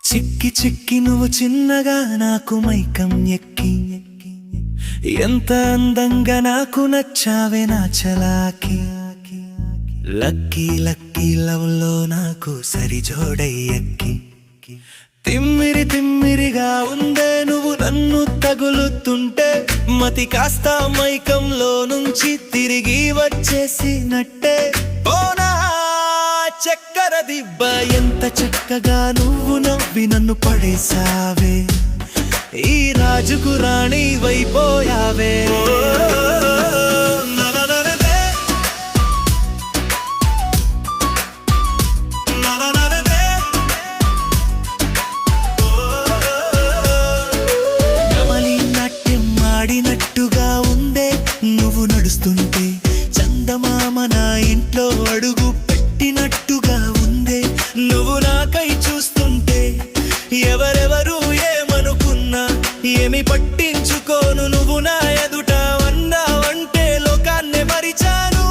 చిక్కి చిక్కి నువ్వు చిన్నగా నాకు మైకం ఎక్కి ఎంత అందంగా నాకు నచ్చావే నా చలాకి లక్కీ లక్కీ లవ్ లో నాకు సరిజోడై ఎక్కి తిమ్మిరి తిమ్మిరిగా ఉందే నువ్వు నన్ను తగులుతుంటే మతి కాస్త మైకంలో నుంచి తిరిగి వచ్చేసినట్టే పోనా చక్కెర దిబ్బ ఎంత చక్కగా నువ్వు నవ్వి నన్ను పడేసావే ఈ రాజుకు రాణి వైపోయావే ఆడినట్టుగా ఉందే నువ్వు నడుస్తుంటే చందమామ నా ఇంట్లో అడుగు పెట్టినట్టుగా ఉందే నువ్వు నాకై చూస్తుంటే ఎవరెవరు ఏమనుకున్నా ఏమి పట్టించుకోను నువ్వు నా ఎదుట అన్నావంటే లోకాన్నే మరిచాను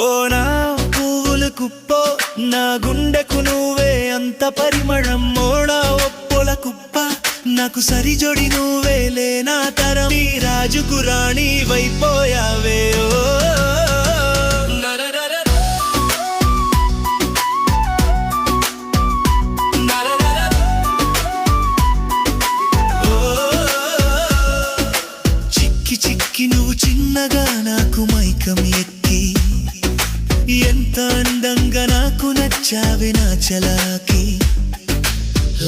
ఓ నా పువ్వుల కుప్పో నా గుండెకు నువ్వే అంత పరిమళం మోడా కుప్ప నాకు సరిజోడి నువ్వేలే నా తరం ఈ రాజుకు రాణి వైపోయావే చిక్కి చిక్కి నువ్వు చిన్నగా నాకు మైకం ఎక్కి ఎంత అందంగా నాకు నచ్చావే నా చలాకి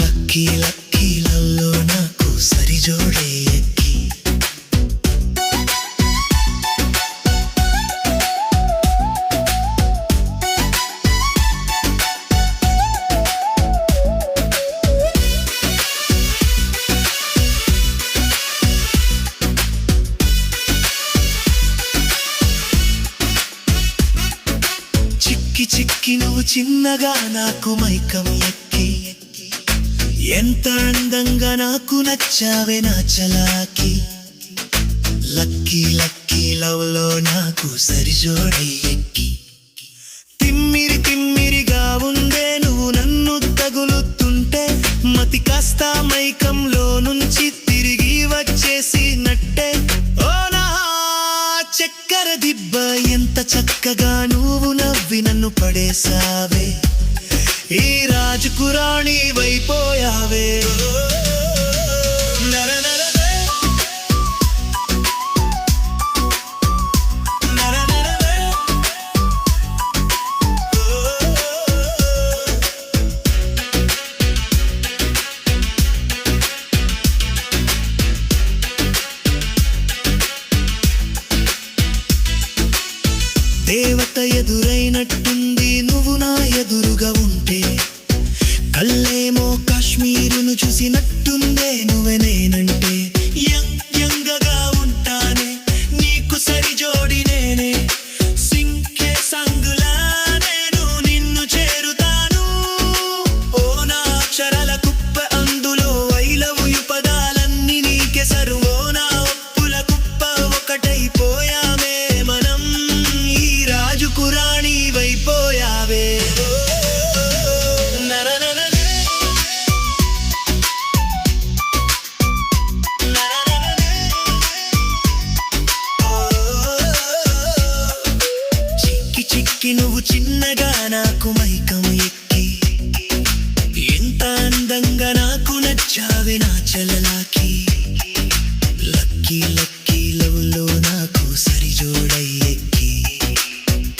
లక్కీ లక్కీ లవ్లో నాకు సరిజోడే ఎక్కి చిక్కి చిక్కి నువ్వు చిన్నగా నాకు మైకం ఎక్కి ఎంత అందంగా నాకు నచ్చావే నా చలాకి లక్కీ లక్కీ లవ్ లో నాకు సరిజోడి ఎక్కి తిమ్మిరి తిమ్మిరిగా ఉందే నువ్వు నన్ను తగులుతుంటే మతి కాస్త మైకంలో నుంచి తిరిగి వచ్చేసినట్టే ఓ నా చక్కెర దిబ్బ ఎంత చక్కగా నువ్వు నవ్వి నన్ను పడేసావే ఈ రాజుకు రాణి వైపోయావే దేవత ఎదురైనట్టుంది నువ్వు నా ఎదురుగా ఉంటే కళ్ళేమో కాశ్మీరును చూసినట్టుందే నువ్వే నేనంటే యంగగా ఉంటానే నీకు సరిజోడి నేనే సింకే సంగులా నేను నిన్ను చేరుతాను ఓ నా అక్షరాల కుప్ప అందులో ఐలవుయు పదాలన్నీ నీకే సరువో నా ఒప్పుల కుప్ప ఒకటైపోయామే మనం ఈ రాజుకు రాణి వైపోయావే నువ్వు చిన్నగా నాకు మైకం ఎక్కి ఎంత అందంగా నాకు నచ్చావే నా చలలాకి లక్కీ లక్కీ లవ్ లో నాకు సరిజోడై ఎక్కి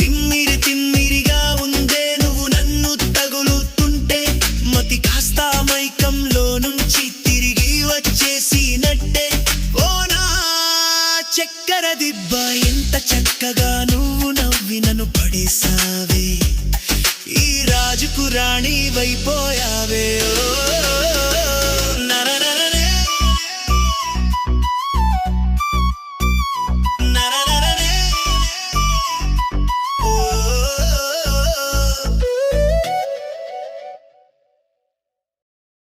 తిమ్మిరి తిమ్మిరిగా ఉందే నువ్వు నన్ను తగులుతుంటే మతి కాస్త మైకంలో నుంచి తిరిగి వచ్చేసినట్టే ఓ నా చక్కెర దిబ్బ ఎంత చక్కగా నువ్వు నవ్వి నన్ను పడేసావే ఈ రాజుకు రాణి వైపోయా